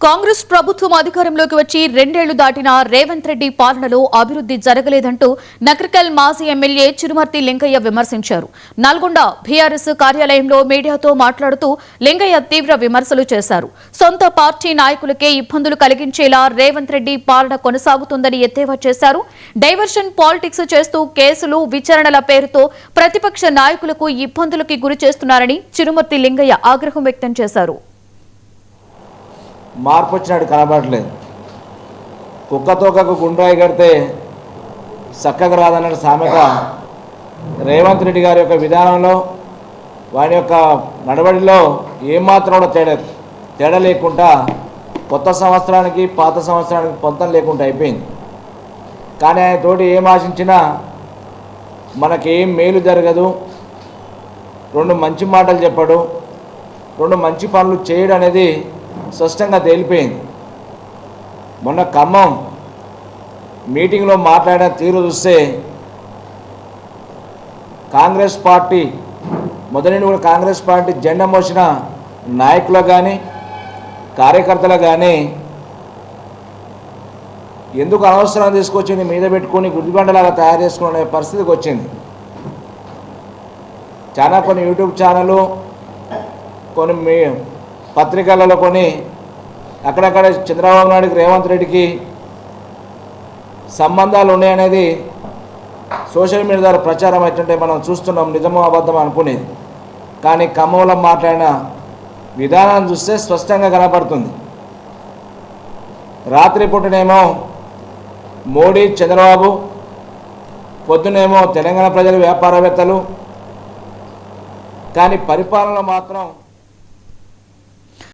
కాంగ్రెస్ ప్రభుత్వం అధికారంలోకి వచ్చి 2 ఏళ్లు దాటినా రేవంత్ రెడ్డి పాలనలో అభివృద్ధి జరగలేదంటూ నగరికల్ మాజీ ఎమ్మెల్యే చిరుమర్తి లింగయ్య విమర్శించారు. నల్గొండ బీఆర్ఎస్ కార్యాలయంలో మీడియాతో మాట్లాడుతూ లింగయ్య తీవ్ర విమర్శలు చేశారు. సొంత పార్టీ నాయకులకే ఇబ్బందులు కలిగించేలా రేవంత్ రెడ్డి పాలన కొనసాగుతుందని ఎద్దేవా చేశారు. డైవర్షన్ పాలిటిక్స్ చేస్తూ కేసులు, విచారణల పేరుతో ప్రతిపక్ష నాయకులకు ఇబ్బందులకు గురి చేస్తున్నారని చిరుమర్తి లింగయ్య ఆగ్రహం వ్యక్తం చేశారు. మార్పు వచ్చినట్టు కనబడట్లేదు. కుక్కతోకకు గుండ్రాయి కడితే చక్కగా రాదన్న సామెత రేవంత్ రెడ్డి గారి యొక్క విధానంలో, వారి యొక్క నడవడిలో ఏమాత్రం కూడా తేడా లేకుండా కొత్త సంవత్సరానికి పాత సంవత్సరానికి పొంతం లేకుండా అయిపోయింది. కానీ ఆయన తోటి ఏం ఆశించినా మనకేం మేలు జరగదు, 2 మంచి మాటలు చెప్పడు, 2 మంచి పనులు చేయడం అనేది స్పష్టంగా తేలిపోయింది. మొన్న ఖమ్మం మీటింగ్లో మాట్లాడిన తీరు చూస్తే కాంగ్రెస్ పార్టీ మొదటి కూడా కాంగ్రెస్ పార్టీ జెండా మోసిన నాయకులకు కానీ కార్యకర్తలకు కానీ ఎందుకు అనవసరం తీసుకొచ్చింది మీద పెట్టుకొని గుడ్డిబండలాగా తయారు చేసుకునే పరిస్థితికి వచ్చింది. చాలా కొన్ని యూట్యూబ్ ఛానళ్ళు, కొన్ని పత్రికలలో కొన్ని అక్కడక్కడ చంద్రబాబు నాయుడికి రేవంత్ రెడ్డికి సంబంధాలు ఉన్నాయనేది సోషల్ మీడియా ద్వారా ప్రచారం అవుతుంటే మనం చూస్తున్నాం. నిజమో అబద్ధం అనుకునేది. కానీ ఖమ్మంలో మాట్లాడిన విధానాన్ని చూస్తే స్పష్టంగా కనపడుతుంది. రాత్రి పూటనేమో మోడీ, చంద్రబాబు, పొద్దునేమో తెలంగాణ ప్రజలు, వ్యాపారవేత్తలు, కానీ పరిపాలనలో మాత్రం